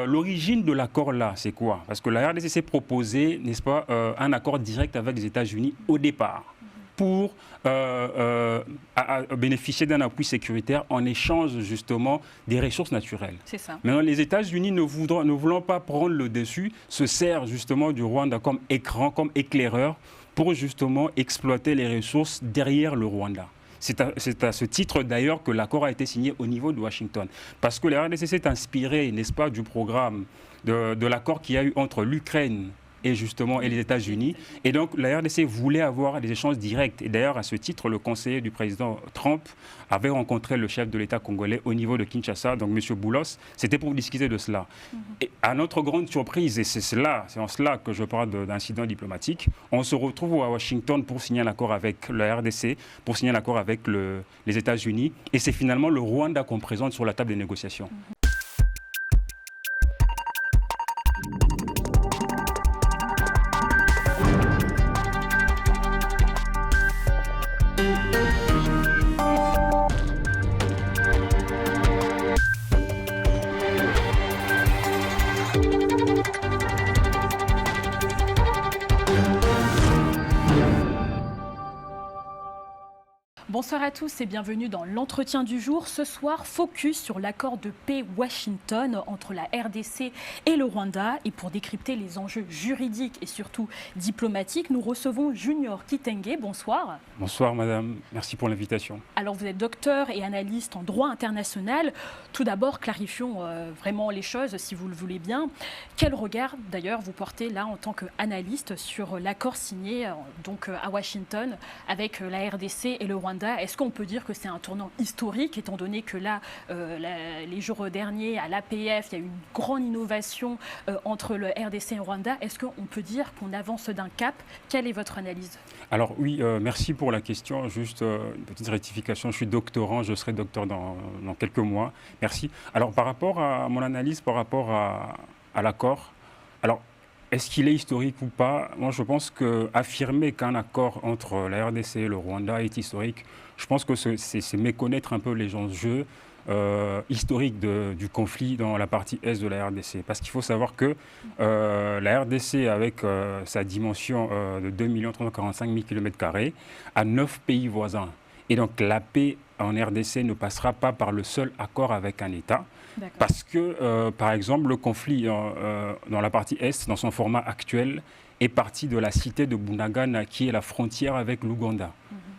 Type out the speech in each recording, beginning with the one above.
l'origine de l'accord là, c'est quoi? Parce que la RDC s'est proposé, n'est-ce pas, un accord direct avec les États-Unis au départ pour bénéficier d'un appui sécuritaire en échange justement des ressources naturelles. C'est ça. Maintenant, les États-Unis ne voulant pas prendre le dessus, se servent justement du Rwanda comme écran, comme éclaireur pour justement exploiter les ressources derrière le Rwanda. C'est à ce titre d'ailleurs que l'accord a été signé au niveau de Washington. Parce que la RDC s'est inspirée, n'est-ce pas, du programme de l'accord qu'il y a eu entre l'Ukraine et les États-Unis. Et donc, la RDC voulait avoir des échanges directs. Et d'ailleurs, à ce titre, le conseiller du président Trump avait rencontré le chef de l'État congolais au niveau de Kinshasa, donc M. Boulos. C'était pour discuter de cela. Et à notre grande surprise, et c'est en cela que je parle d'incident diplomatique, on se retrouve à Washington pour signer un accord avec la RDC, pour signer un accord avec les États-Unis. Et c'est finalement le Rwanda qu'on présente sur la table des négociations. Bonsoir à tous et bienvenue dans l'entretien du jour. Ce soir, focus sur l'accord de paix Washington entre la RDC et le Rwanda. Et pour décrypter les enjeux juridiques et surtout diplomatiques, nous recevons Junior Kitenge. Bonsoir. Bonsoir madame, merci pour l'invitation. Alors vous êtes docteur et analyste en droit international. Tout d'abord, clarifions vraiment les choses si vous le voulez bien. Quel regard d'ailleurs vous portez là en tant qu'analyste sur l'accord signé donc à Washington avec la RDC et le Rwanda? Est-ce qu'on peut dire que c'est un tournant historique, étant donné que là, les jours derniers, à l'APF, il y a eu une grande innovation entre le RDC et le Rwanda. Est-ce qu'on peut dire qu'on avance d'un cap? Quelle est votre analyse? Alors oui, merci pour la question. Juste une petite rectification, je suis doctorant, je serai docteur dans quelques mois. Merci. Alors par rapport à mon analyse, par rapport à l'accord, alors est-ce qu'il est historique ou pas? Moi, je pense qu'affirmer qu'un accord entre la RDC et le Rwanda est historique, je pense que c'est méconnaître un peu les enjeux historiques du conflit dans la partie est de la RDC. Parce qu'il faut savoir que la RDC, avec sa dimension de 2 345 000 km², a 9 pays voisins. Et donc la paix en RDC ne passera pas par le seul accord avec un État. Parce que, par exemple, le conflit dans la partie Est, dans son format actuel, est parti de la cité de Bunagana, qui est la frontière avec l'Ouganda.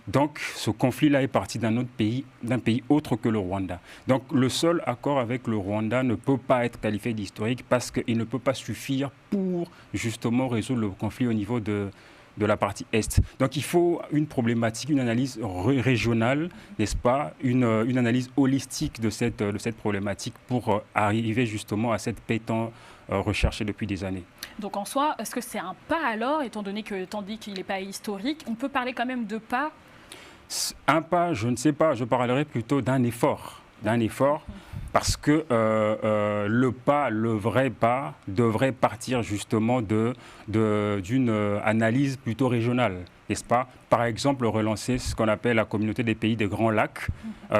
Donc, ce conflit-là est parti d'un pays autre que le Rwanda. Donc, le seul accord avec le Rwanda ne peut pas être qualifié d'historique parce qu'il ne peut pas suffire pour, justement, résoudre le conflit au niveau de la partie Est. Donc il faut une problématique, une analyse régionale, n'est-ce pas, une analyse holistique de cette problématique pour arriver justement à cette paix tant recherchée depuis des années. Donc en soi, est-ce que c'est un pas alors, étant donné que, tandis qu'il n'est pas historique, on peut parler quand même de pas? Un pas, je ne sais pas, je parlerai plutôt d'un effort. Parce que le vrai pas, devrait partir justement d'une analyse plutôt régionale, n'est-ce pas? Par exemple, relancer ce qu'on appelle la communauté des pays des Grands Lacs,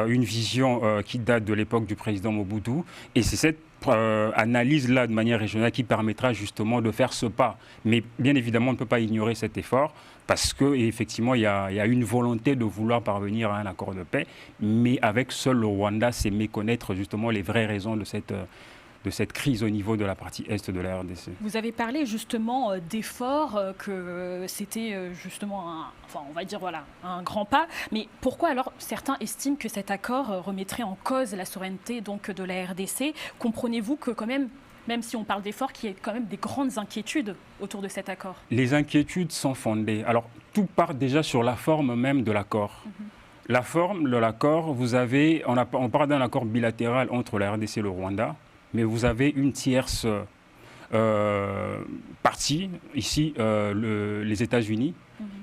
une vision qui date de l'époque du président Mobutu, et c'est cette analyse-là de manière régionale qui permettra justement de faire ce pas. Mais bien évidemment, on ne peut pas ignorer cet effort parce qu'effectivement, il y a une volonté de vouloir parvenir à un accord de paix, mais avec seul le Rwanda, c'est méconnaître justement les vraies raisons de cette crise au niveau de la partie Est de la RDC. Vous avez parlé justement d'efforts, que c'était justement on va dire voilà, un grand pas. Mais pourquoi alors certains estiment que cet accord remettrait en cause la souveraineté donc, de la RDC? Comprenez-vous que quand même si on parle d'efforts, qu'il y ait quand même des grandes inquiétudes autour de cet accord? Les inquiétudes sont fondées. Alors tout part déjà sur la forme même de l'accord. La forme de l'accord, on parle d'un accord bilatéral entre la RDC et le Rwanda, mais vous avez une tierce partie, ici les États-Unis,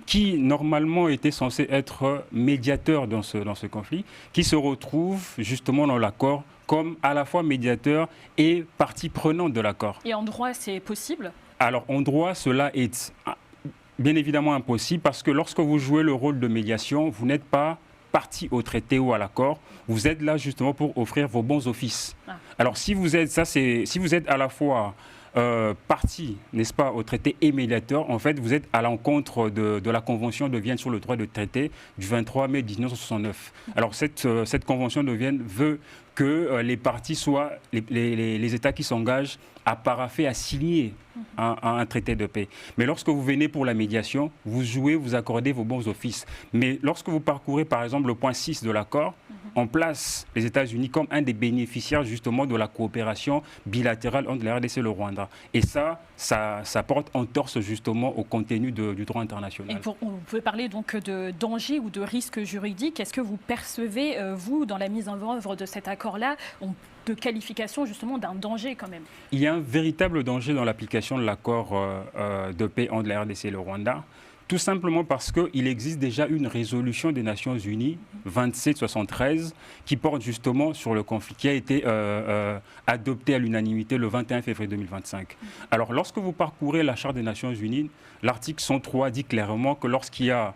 qui normalement était censé être médiateur dans ce conflit, qui se retrouve justement dans l'accord comme à la fois médiateur et partie prenante de l'accord. Et en droit, c'est possible? Alors en droit, cela est bien évidemment impossible parce que lorsque vous jouez le rôle de médiation, vous n'êtes pas partie au traité ou à l'accord, vous êtes là justement pour offrir vos bons offices. Alors si vous êtes, si vous êtes à la fois partie, n'est-ce pas, au traité et médiateur, en fait, vous êtes à l'encontre de la Convention de Vienne sur le droit de traité du 23 mai 1969. Alors cette Convention de Vienne veut que les parties soient les États qui s'engagent à paraffer, à signer un traité de paix. Mais lorsque vous venez pour la médiation, vous jouez, vous accordez vos bons offices. Mais lorsque vous parcourez par exemple le point 6 de l'accord, on place les États-Unis comme un des bénéficiaires justement de la coopération bilatérale entre la RDC et le Rwanda. Et ça porte entorse justement au contenu du droit international. Et on peut parler donc de danger ou de risque juridique. Est-ce que vous percevez, vous, dans la mise en œuvre de cet accord-là, de qualification justement d'un danger quand même? Il y a un véritable danger dans l'application de l'accord de paix entre la RDC et le Rwanda. Tout simplement parce qu'il existe déjà une résolution des Nations Unies 2773 qui porte justement sur le conflit, qui a été adoptée à l'unanimité le 21 février 2025. Alors lorsque vous parcourez la Charte des Nations Unies, l'article 103 dit clairement que lorsqu'il y a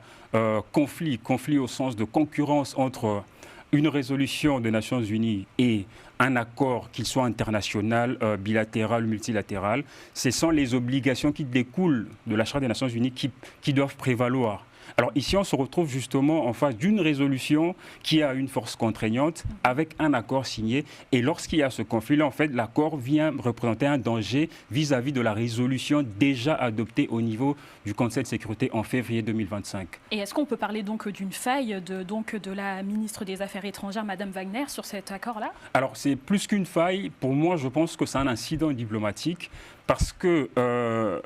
conflit au sens de concurrence entre une résolution des Nations Unies et un accord, qu'il soit international, bilatéral ou multilatéral, ce sont les obligations qui découlent de la Charte des Nations Unies qui doivent prévaloir. Alors ici, on se retrouve justement en face d'une résolution qui a une force contraignante avec un accord signé. Et lorsqu'il y a ce conflit-là, en fait, l'accord vient représenter un danger vis-à-vis de la résolution déjà adoptée au niveau du Conseil de sécurité en février 2025. Et est-ce qu'on peut parler donc d'une faille de la ministre des Affaires étrangères, Madame Wagner, sur cet accord-là? Alors c'est plus qu'une faille. Pour moi, je pense que c'est un incident diplomatique. Parce que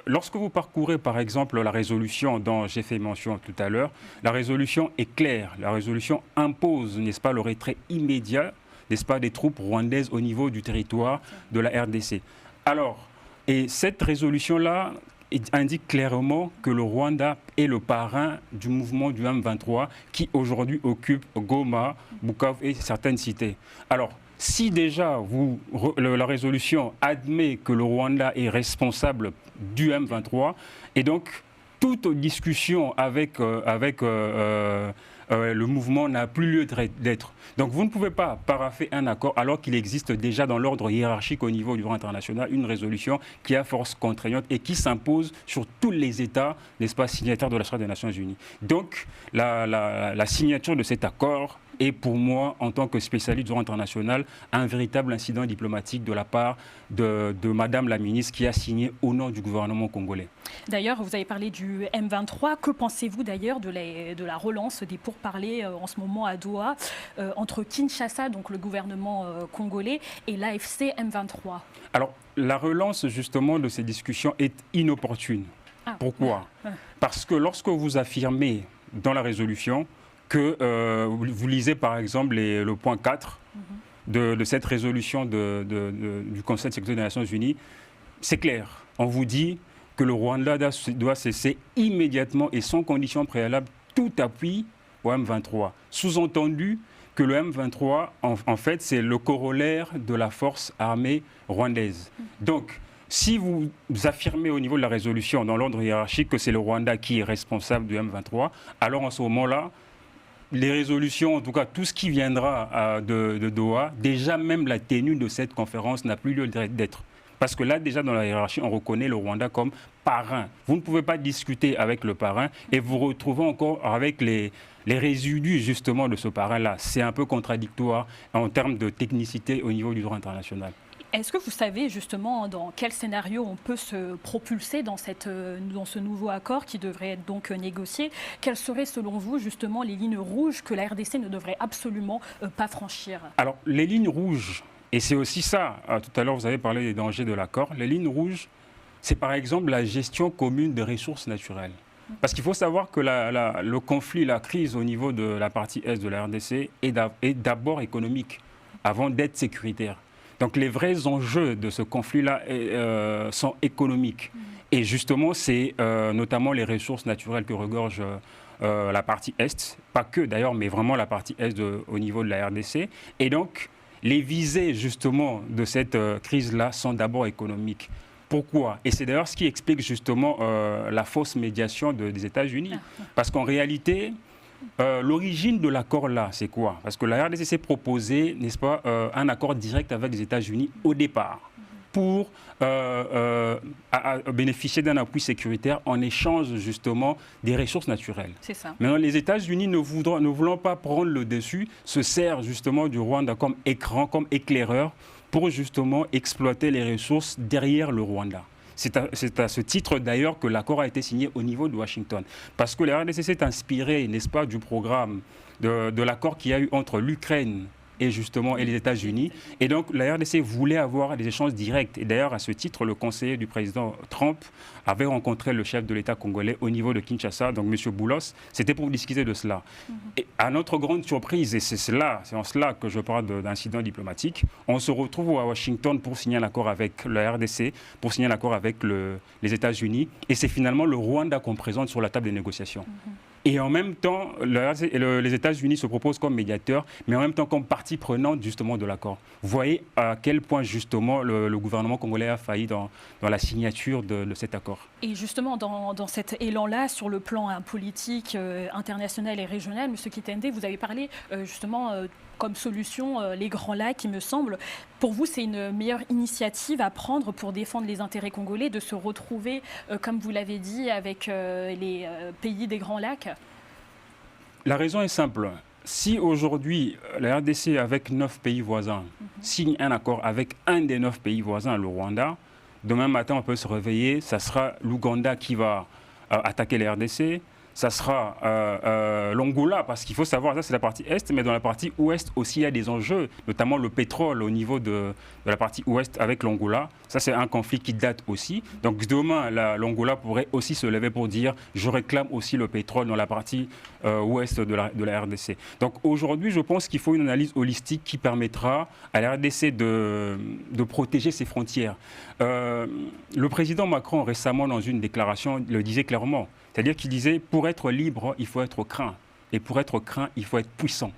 lorsque vous parcourez, par exemple, la résolution dont j'ai fait mention tout à l'heure, la résolution est claire. La résolution impose, n'est-ce pas, le retrait immédiat, n'est-ce pas, des troupes rwandaises au niveau du territoire de la RDC. Alors, et cette résolution-là indique clairement que le Rwanda est le parrain du mouvement du M23 qui aujourd'hui occupe Goma, Bukavu et certaines cités. Alors, si déjà la résolution admet que le Rwanda est responsable du M23, et donc toute discussion avec le mouvement n'a plus lieu d'être. Donc vous ne pouvez pas paraffer un accord alors qu'il existe déjà dans l'ordre hiérarchique au niveau du droit international une résolution qui a force contraignante et qui s'impose sur tous les États, n'est-ce pas, signataires de la Charte des Nations Unies. Donc la signature de cet accord est pour moi, en tant que spécialiste du droit international, un véritable incident diplomatique de la part de Madame la ministre qui a signé au nom du gouvernement congolais. D'ailleurs, vous avez parlé du M23. Que pensez-vous d'ailleurs de la relance des pourparlers en ce moment à Doha entre Kinshasa, donc le gouvernement congolais, et l'AFC M23? Alors, la relance justement de ces discussions est inopportune. Pourquoi? Parce que lorsque vous affirmez dans la résolution que vous lisez par exemple le point 4 de cette résolution du Conseil de sécurité des Nations Unies, c'est clair. On vous dit que le Rwanda doit cesser immédiatement et sans condition préalable tout appui au M23. Sous-entendu que le M23, en fait, c'est le corollaire de la force armée rwandaise. Donc, si vous affirmez au niveau de la résolution, dans l'ordre hiérarchique, que c'est le Rwanda qui est responsable du M23, alors en ce moment-là, les résolutions, en tout cas tout ce qui viendra de Doha, déjà même la tenue de cette conférence n'a plus lieu d'être. Parce que là, déjà dans la hiérarchie, on reconnaît le Rwanda comme parrain. Vous ne pouvez pas discuter avec le parrain et vous retrouvez encore avec les résidus justement de ce parrain-là. C'est un peu contradictoire en termes de technicité au niveau du droit international. Est-ce que vous savez justement dans quel scénario on peut se propulser dans ce nouveau accord qui devrait être donc négocié? Quelles seraient selon vous justement les lignes rouges que la RDC ne devrait absolument pas franchir? Alors les lignes rouges, et c'est aussi ça, tout à l'heure vous avez parlé des dangers de l'accord, les lignes rouges, c'est par exemple la gestion commune des ressources naturelles. Parce qu'il faut savoir que le conflit, la crise au niveau de la partie est de la RDC est d'abord économique, avant d'être sécuritaire. Donc les vrais enjeux de ce conflit-là sont économiques. Et justement, c'est notamment les ressources naturelles que regorge la partie Est, pas que d'ailleurs, mais vraiment la partie Est au niveau de la RDC. Et donc, les visées justement de cette crise-là sont d'abord économiques. Pourquoi? Et c'est d'ailleurs ce qui explique justement la fausse médiation des États-Unis. Parce qu'en réalité, L'origine de l'accord là, c'est quoi? Parce que la RDC s'est proposé, n'est-ce pas, un accord direct avec les États-Unis au départ pour bénéficier d'un appui sécuritaire en échange justement des ressources naturelles. C'est ça. Maintenant, les États-Unis ne voulant pas prendre le dessus, se servent justement du Rwanda comme écran, comme éclaireur pour justement exploiter les ressources derrière le Rwanda. C'est à ce titre d'ailleurs que l'accord a été signé au niveau de Washington. Parce que la RDC s'est inspirée, n'est-ce pas, du programme de l'accord qu'il y a eu entre l'Ukraine et les États-Unis. Et donc la RDC voulait avoir des échanges directs. Et d'ailleurs, à ce titre, le conseiller du président Trump avait rencontré le chef de l'État congolais au niveau de Kinshasa, donc M. Boulos. C'était pour discuter de cela. Et à notre grande surprise, et c'est en cela que je parle d'incident diplomatique, on se retrouve à Washington pour signer un accord avec la RDC, pour signer un accord avec les États-Unis. Et c'est finalement le Rwanda qu'on présente sur la table des négociations. Et en même temps, les États-Unis se proposent comme médiateurs, mais en même temps comme partie prenante justement de l'accord. Vous voyez à quel point justement le gouvernement congolais a failli dans la signature de cet accord. Et justement, dans cet élan-là, sur le plan politique, international et régional, M. Kitende, vous avez parlé justement comme solution les Grands Lacs, il me semble. Pour vous, c'est une meilleure initiative à prendre pour défendre les intérêts congolais, de se retrouver, comme vous l'avez dit, avec les pays des Grands Lacs? La raison est simple. Si aujourd'hui, la RDC, avec 9 pays voisins, signe un accord avec un des 9 pays voisins, le Rwanda, demain matin, on peut se réveiller, ça sera l'Ouganda qui va attaquer la RDC, ça sera l'Angola, parce qu'il faut savoir, ça c'est la partie Est, mais dans la partie Ouest aussi il y a des enjeux, notamment le pétrole au niveau de la partie Ouest avec l'Angola. Ça c'est un conflit qui date aussi. Donc demain, l'Angola pourrait aussi se lever pour dire je réclame aussi le pétrole dans la partie Ouest de la RDC. Donc aujourd'hui, je pense qu'il faut une analyse holistique qui permettra à la RDC de protéger ses frontières. Le président Macron récemment dans une déclaration le disait clairement. C'est-à-dire qu'il disait, pour être libre, il faut être craint. Et pour être craint, il faut être puissant.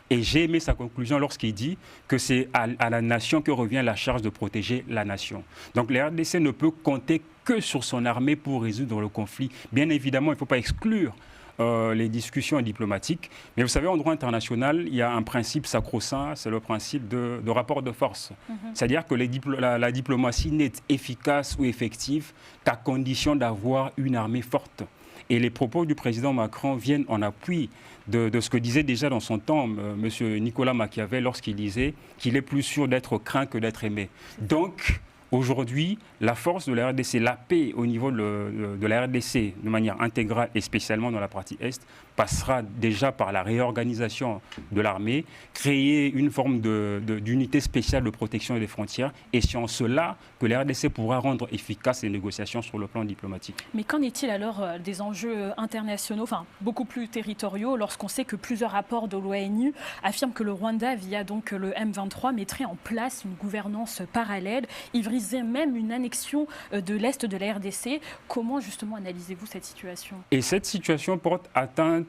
Et j'ai aimé sa conclusion lorsqu'il dit que c'est à la nation que revient la charge de protéger la nation. Donc la RDC ne peut compter que sur son armée pour résoudre le conflit. Bien évidemment, il ne faut pas exclure les discussions diplomatiques. Mais vous savez, en droit international, il y a un principe sacro-saint, c'est le principe de rapport de force. C'est-à-dire que la diplomatie n'est efficace ou effective qu'à condition d'avoir une armée forte. Et les propos du président Macron viennent en appui de ce que disait déjà dans son temps M. Nicolas Machiavel lorsqu'il disait qu'il est plus sûr d'être craint que d'être aimé. Donc, aujourd'hui, la force de la RDC, la paix au niveau de la RDC de manière intégrale et spécialement dans la partie Est, passera déjà par la réorganisation de l'armée, créer une forme d'unité spéciale de protection des frontières. Et c'est en cela que la RDC pourra rendre efficaces les négociations sur le plan diplomatique. Mais qu'en est-il alors des enjeux internationaux, enfin beaucoup plus territoriaux, lorsqu'on sait que plusieurs rapports de l'ONU affirment que le Rwanda, via donc le M23, mettrait en place une gouvernance parallèle, il viserait même une annexion de l'Est de la RDC. Comment justement analysez-vous cette situation? Et cette situation porte atteinte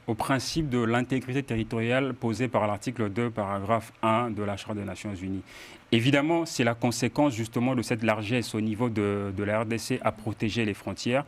au principe de l'intégrité territoriale posé par l'article 2, paragraphe 1 de la Charte des Nations Unies. Évidemment, c'est la conséquence justement de cette largesse au niveau de la RDC à protéger les frontières.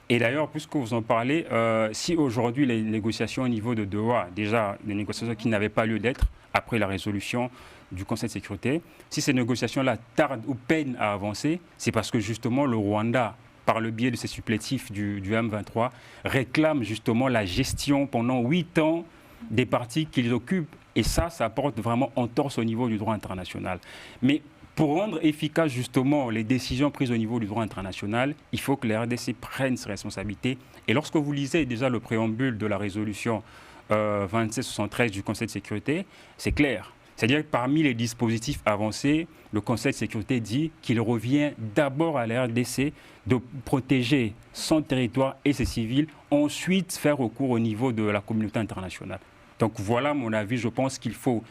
Et d'ailleurs, puisque vous en parlez, si aujourd'hui les négociations au niveau de Doha, déjà des négociations qui n'avaient pas lieu d'être après la résolution du Conseil de sécurité, si ces négociations-là tardent ou peinent à avancer, c'est parce que justement le Rwanda, par le biais de ses supplétifs du M23, réclame justement la gestion pendant 8 ans des parties qu'ils occupent. Et ça apporte vraiment entorse au niveau du droit international. Mais pour rendre efficaces justement les décisions prises au niveau du droit international, il faut que la RDC prenne ses responsabilités. Et lorsque vous lisez déjà le préambule de la résolution 2773 du Conseil de sécurité, c'est clair. C'est-à-dire que parmi les dispositifs avancés, le Conseil de sécurité dit qu'il revient d'abord à la RDC de protéger son territoire et ses civils, ensuite faire recours au niveau de la communauté internationale. Donc voilà mon avis, je pense qu'il faut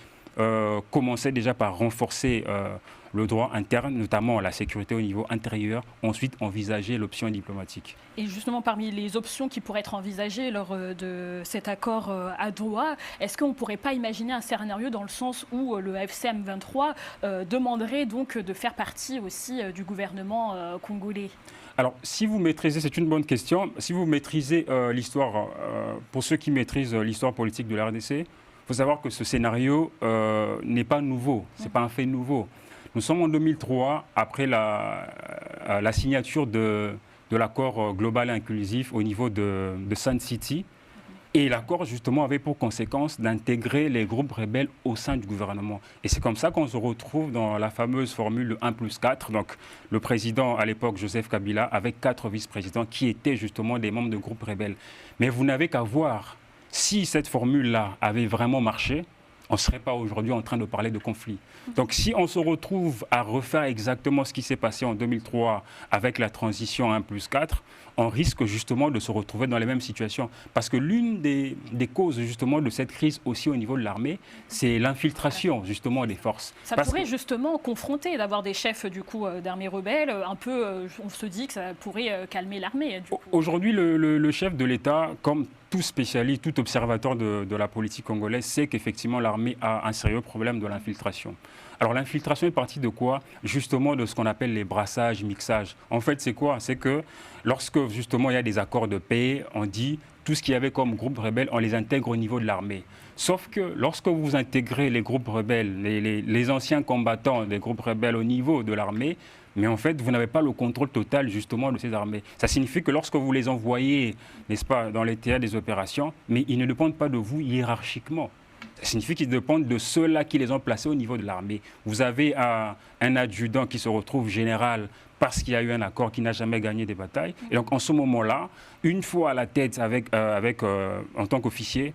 commencer déjà par renforcer le droit interne, notamment la sécurité au niveau intérieur, ensuite envisager l'option diplomatique. Et justement, parmi les options qui pourraient être envisagées lors de cet accord à Doha, est-ce qu'on ne pourrait pas imaginer un scénario dans le sens où le FCM 23 demanderait donc de faire partie aussi du gouvernement congolais? Alors, si vous maîtrisez, c'est une bonne question, si vous maîtrisez l'histoire, pour ceux qui maîtrisent l'histoire politique de la RDC, il faut savoir que ce scénario n'est pas nouveau, ce n'est pas un fait nouveau. Nous sommes en 2003, après la signature de l'accord global et inclusif au niveau de Sun City. Et l'accord, justement, avait pour conséquence d'intégrer les groupes rebelles au sein du gouvernement. Et c'est comme ça qu'on se retrouve dans la fameuse formule 1+4. Donc, le président, à l'époque, Joseph Kabila, avec 4 vice-présidents qui étaient justement des membres de groupes rebelles. Mais vous n'avez qu'à voir, si cette formule-là avait vraiment marché, on ne serait pas aujourd'hui en train de parler de conflit. Donc si on se retrouve à refaire exactement ce qui s'est passé en 2003 avec la transition 1+4, on risque justement de se retrouver dans les mêmes situations. Parce que l'une des causes justement de cette crise aussi au niveau de l'armée, c'est l'infiltration justement des forces. Ça pourrait justement confronter d'avoir des chefs du coup d'armées rebelles, un peu, on se dit que ça pourrait calmer l'armée. Aujourd'hui, le chef de l'État, comme tout spécialiste, tout observateur de la politique congolaise sait qu'effectivement l'armée a un sérieux problème de l'infiltration. Alors l'infiltration est partie de quoi? Justement de ce qu'on appelle les brassages, mixages. En fait, c'est quoi? C'est que lorsque justement il y a des accords de paix, on dit tout ce qu'il y avait comme groupe rebelle, on les intègre au niveau de l'armée. Sauf que lorsque vous intégrez les groupes rebelles, les anciens combattants des groupes rebelles au niveau de l'armée, mais en fait, vous n'avez pas le contrôle total justement de ces armées. Ça signifie que lorsque vous les envoyez, n'est-ce pas, dans les théâtres des opérations, mais ils ne dépendent pas de vous hiérarchiquement. Ça signifie qu'ils dépendent de ceux-là qui les ont placés au niveau de l'armée. Vous avez un adjudant qui se retrouve général parce qu'il y a eu un accord qui n'a jamais gagné des batailles. Et donc, en ce moment-là, une fois à la tête en tant qu'officier,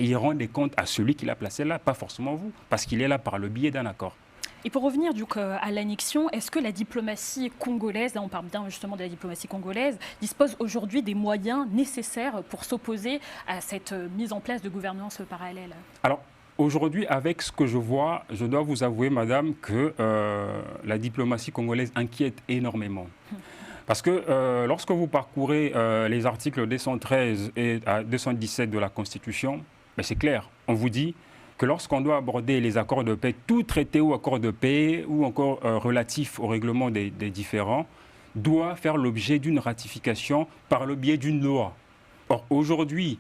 il rend des comptes à celui qui l'a placé là, pas forcément vous, parce qu'il est là par le biais d'un accord. Et pour revenir à l'annexion, est-ce que la diplomatie congolaise, là on parle bien justement de la diplomatie congolaise, dispose aujourd'hui des moyens nécessaires pour s'opposer à cette mise en place de gouvernance parallèle? Alors, aujourd'hui, avec ce que je vois, je dois vous avouer, madame, que la diplomatie congolaise inquiète énormément. Parce que lorsque vous parcourez les articles 213 et 217 de la Constitution, c'est clair, on vous dit que lorsqu'on doit aborder les accords de paix, tout traité ou accord de paix ou encore relatif au règlement des différends, doit faire l'objet d'une ratification par le biais d'une loi. Or, aujourd'hui,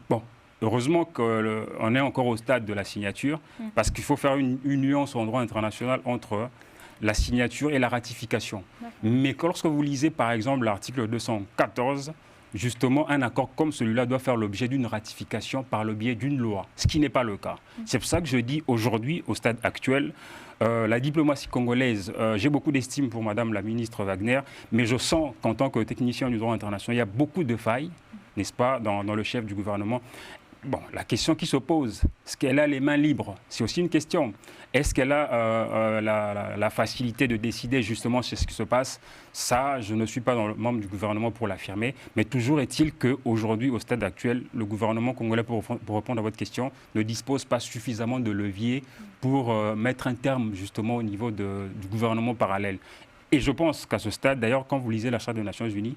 heureusement qu'on est encore au stade de la signature, parce qu'il faut faire une nuance en droit international entre la signature et la ratification. Mais lorsque vous lisez par exemple l'article 214, justement, un accord comme celui-là doit faire l'objet d'une ratification par le biais d'une loi, ce qui n'est pas le cas. C'est pour ça que je dis aujourd'hui, au stade actuel, la diplomatie congolaise, j'ai beaucoup d'estime pour Madame la ministre Wagner, mais je sens qu'en tant que technicien du droit international, il y a beaucoup de failles, n'est-ce pas, dans le chef du gouvernement. Bon, la question qui se pose, est-ce qu'elle a les mains libres? C'est aussi une question. Est-ce qu'elle a la facilité de décider justement sur ce qui se passe? Ça, je ne suis pas membre du gouvernement pour l'affirmer. Mais toujours est-il qu'aujourd'hui, au stade actuel, le gouvernement congolais, pour répondre à votre question, ne dispose pas suffisamment de leviers pour mettre un terme justement au niveau du gouvernement parallèle. Et je pense qu'à ce stade, d'ailleurs, quand vous lisez la Charte des Nations Unies,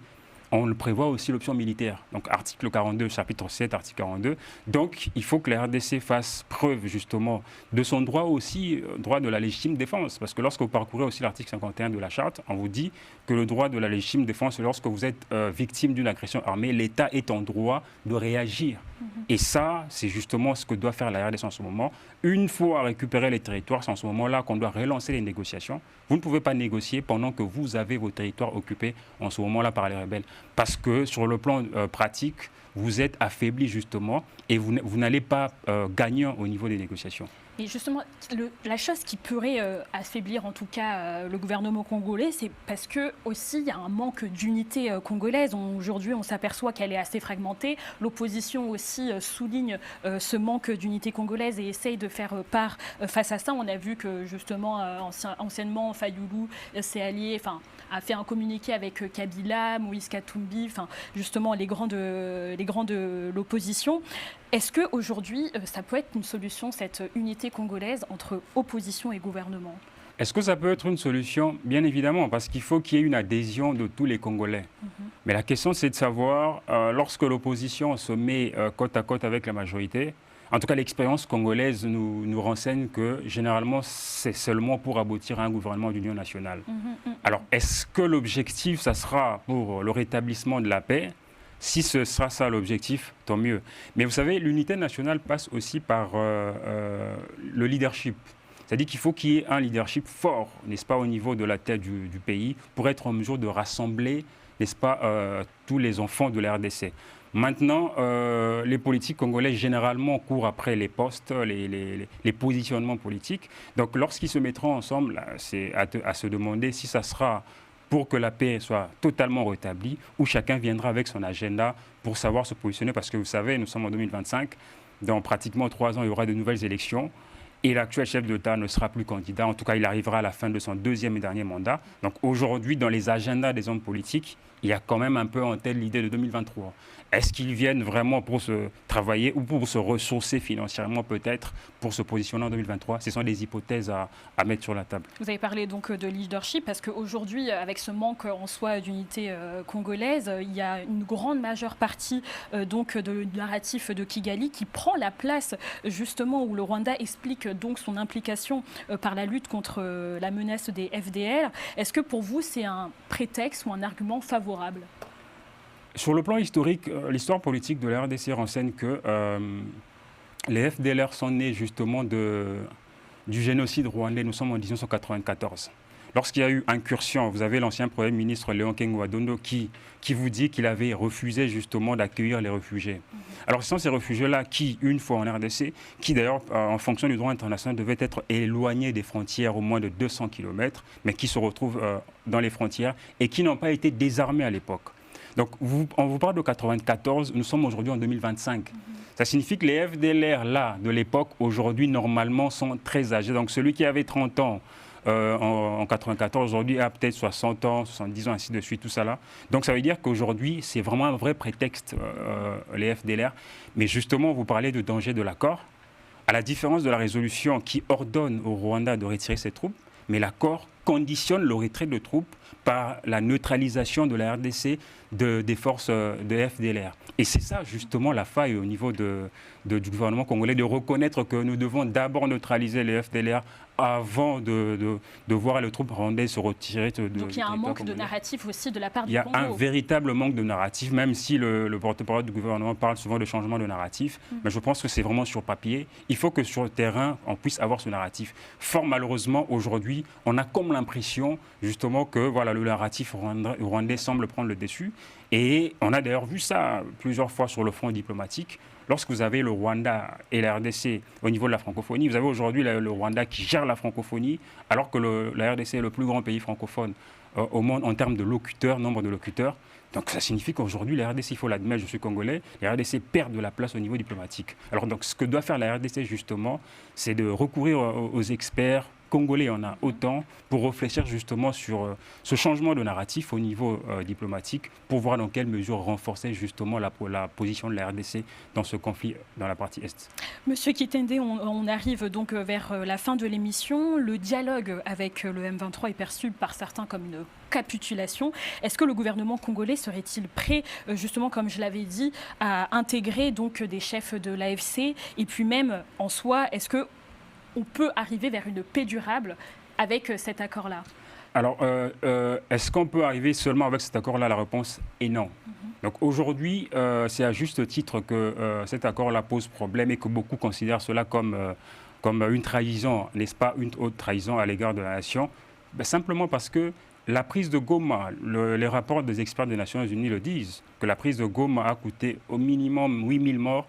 on le prévoit aussi l'option militaire. Donc article 42, chapitre 7, article 42. Donc il faut que la RDC fasse preuve justement de son droit aussi, droit de la légitime défense. Parce que lorsque vous parcourez aussi l'article 51 de la Charte, on vous dit que le droit de la légitime défense, lorsque vous êtes victime d'une agression armée, l'État est en droit de réagir. Et ça, c'est justement ce que doit faire la RDC en ce moment. Une fois récupéré les territoires, c'est en ce moment-là qu'on doit relancer les négociations. Vous ne pouvez pas négocier pendant que vous avez vos territoires occupés en ce moment-là par les rebelles. Parce que sur le plan pratique, vous êtes affaibli justement et vous n'allez pas gagner au niveau des négociations. Et justement, la chose qui pourrait affaiblir en tout cas le gouvernement congolais, c'est parce que aussi il y a un manque d'unité congolaise. Aujourd'hui, on s'aperçoit qu'elle est assez fragmentée. L'opposition aussi souligne ce manque d'unité congolaise et essaye de faire part face à ça. On a vu que justement, anciennement, Fayoulou s'est allié, a fait un communiqué avec Kabila, Moïse Katumbi, justement les grands de l'opposition. Est-ce qu'aujourd'hui, ça peut être une solution, cette unité congolaise entre opposition et gouvernement? Est-ce que ça peut être une solution? Bien évidemment, parce qu'il faut qu'il y ait une adhésion de tous les Congolais. Mais la question, c'est de savoir, lorsque l'opposition se met côte à côte avec la majorité, en tout cas l'expérience congolaise nous renseigne que généralement, c'est seulement pour aboutir à un gouvernement d'union nationale. Alors, est-ce que l'objectif, ça sera pour le rétablissement de la paix? Si ce sera ça l'objectif, tant mieux. Mais vous savez, l'unité nationale passe aussi par le leadership. C'est-à-dire qu'il faut qu'il y ait un leadership fort, n'est-ce pas, au niveau de la tête du pays, pour être en mesure de rassembler, n'est-ce pas, tous les enfants de la RDC. Maintenant, les politiques congolais, généralement, courent après les postes, les positionnements politiques. Donc, lorsqu'ils se mettront ensemble, c'est à se demander si ça sera pour que la paix soit totalement rétablie, ou chacun viendra avec son agenda pour savoir se positionner. Parce que vous savez, nous sommes en 2025, dans pratiquement 3 ans, il y aura de nouvelles élections. Et l'actuel chef d'État ne sera plus candidat. En tout cas, il arrivera à la fin de son 2e et dernier mandat. Donc aujourd'hui, dans les agendas des hommes politiques, il y a quand même un peu en tête l'idée de 2023. Est-ce qu'ils viennent vraiment pour se travailler ou pour se ressourcer financièrement peut-être pour se positionner en 2023? Ce sont des hypothèses à mettre sur la table. Vous avez parlé donc de leadership parce qu'aujourd'hui, avec ce manque en soi d'unité congolaise, il y a une grande majeure partie donc de narratif de Kigali qui prend la place justement où le Rwanda explique donc son implication par la lutte contre la menace des FDL. Est-ce que pour vous, c'est un prétexte ou un argument favorable? Sur le plan historique, l'histoire politique de la RDC renseigne que les FDLR sont nés justement du génocide rwandais. Nous sommes en 1994. Lorsqu'il y a eu incursion, vous avez l'ancien Premier ministre Léon Kengo-Adondo qui vous dit qu'il avait refusé justement d'accueillir les réfugiés. Alors ce sont ces réfugiés-là qui, une fois en RDC, qui d'ailleurs en fonction du droit international devaient être éloignés des frontières au moins de 200 km, mais qui se retrouvent dans les frontières et qui n'ont pas été désarmés à l'époque. Donc, on vous parle de 1994, nous sommes aujourd'hui en 2025. Ça signifie que les FDLR, là, de l'époque, aujourd'hui, normalement, sont très âgés. Donc, celui qui avait 30 ans en 1994, aujourd'hui, a peut-être 60 ans, 70 ans, ainsi de suite, tout ça là. Donc, ça veut dire qu'aujourd'hui, c'est vraiment un vrai prétexte, les FDLR. Mais justement, vous parlez de danger de l'accord. À la différence de la résolution qui ordonne au Rwanda de retirer ses troupes, mais l'accord conditionne le retrait de troupes par la neutralisation de la RDC des forces de FDLR. Et c'est ça justement la faille au niveau du gouvernement congolais, de reconnaître que nous devons d'abord neutraliser les FDLR avant de voir les troupes rwandaises se retirer de Donc il y a un manque de narratif aussi de la part du Congo. Il y a un véritable manque de narratif, même si le porte-parole du gouvernement parle souvent de changement de narratif. Mais je pense que c'est vraiment sur papier. Il faut que sur le terrain, on puisse avoir ce narratif. Fort malheureusement, aujourd'hui, on a comme l'impression justement que voilà, le narratif rwandais semble prendre le dessus. Et on a d'ailleurs vu ça plusieurs fois sur le front diplomatique. Lorsque vous avez le Rwanda et la RDC au niveau de la francophonie, vous avez aujourd'hui le Rwanda qui gère la francophonie, alors que la RDC est le plus grand pays francophone au monde en termes de locuteurs, nombre de locuteurs. Donc ça signifie qu'aujourd'hui, la RDC, il faut l'admettre, je suis congolais, la RDC perd de la place au niveau diplomatique. Alors donc ce que doit faire la RDC justement, c'est de recourir aux experts congolais, on a autant, pour réfléchir justement sur ce changement de narratif au niveau diplomatique, pour voir dans quelle mesure renforcer justement la position de la RDC dans ce conflit dans la partie Est. Monsieur Kitende, on arrive donc vers la fin de l'émission. Le dialogue avec le M23 est perçu par certains comme une capitulation. Est-ce que le gouvernement congolais serait-il prêt, justement, comme je l'avais dit, à intégrer donc des chefs de l'AFC? Et puis même, en soi, est-ce que on peut arriver vers une paix durable avec cet accord-là? Alors, est-ce qu'on peut arriver seulement avec cet accord-là? La réponse est non. Donc aujourd'hui, c'est à juste titre que cet accord-là pose problème et que beaucoup considèrent cela comme une trahison, n'est-ce pas, une haute trahison à l'égard de la nation. Ben, simplement parce que la prise de Goma, les rapports des experts des Nations Unies le disent, que la prise de Goma a coûté au minimum 8000 morts.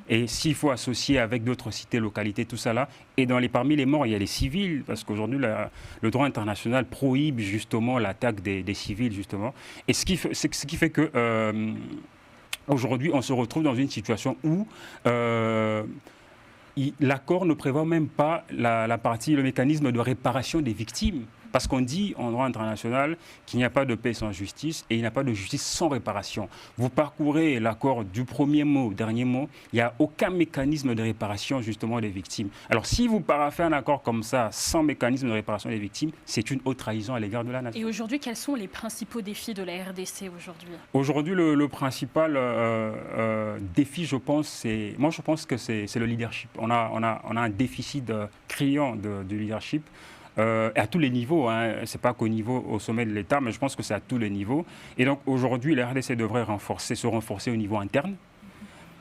Et s'il faut associer avec d'autres cités, localités, tout ça là, et parmi les morts, il y a les civils, parce qu'aujourd'hui, le droit international prohibe justement l'attaque des civils, justement. Et ce qui fait que aujourd'hui, on se retrouve dans une situation où l'accord ne prévoit même pas le mécanisme de réparation des victimes. Parce qu'on dit en droit international qu'il n'y a pas de paix sans justice et il n'y a pas de justice sans réparation. Vous parcourez l'accord du premier mot au dernier mot, il n'y a aucun mécanisme de réparation justement des victimes. Alors si vous paraphez un accord comme ça, sans mécanisme de réparation des victimes, c'est une haute trahison à l'égard de la nation. Et aujourd'hui, quels sont les principaux défis de la RDC aujourd'hui? Aujourd'hui, le principal défi, je pense que c'est le leadership. On a un déficit criant de leadership. À tous les niveaux, hein. Ce n'est pas au sommet de l'État, mais je pense que c'est à tous les niveaux. Et donc aujourd'hui, la RDC devrait se renforcer au niveau interne,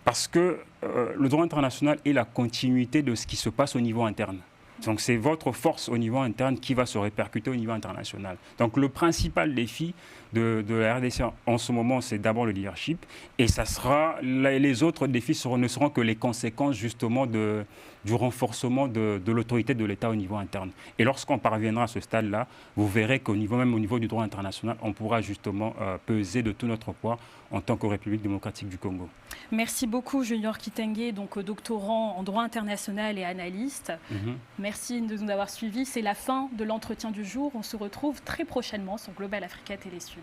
parce que le droit international est la continuité de ce qui se passe au niveau interne. Donc c'est votre force au niveau interne qui va se répercuter au niveau international. Donc le principal défi de la RDC en ce moment, c'est d'abord le leadership. Et les autres défis ne seront que les conséquences justement du renforcement de l'autorité de l'État au niveau interne. Et lorsqu'on parviendra à ce stade-là, vous verrez même au niveau du droit international, on pourra justement peser de tout notre poids en tant que République démocratique du Congo. Merci beaucoup Junior Kitenge, donc doctorant en droit international et analyste. Merci de nous avoir suivis. C'est la fin de l'entretien du jour. On se retrouve très prochainement sur Global Africa Télé Sud.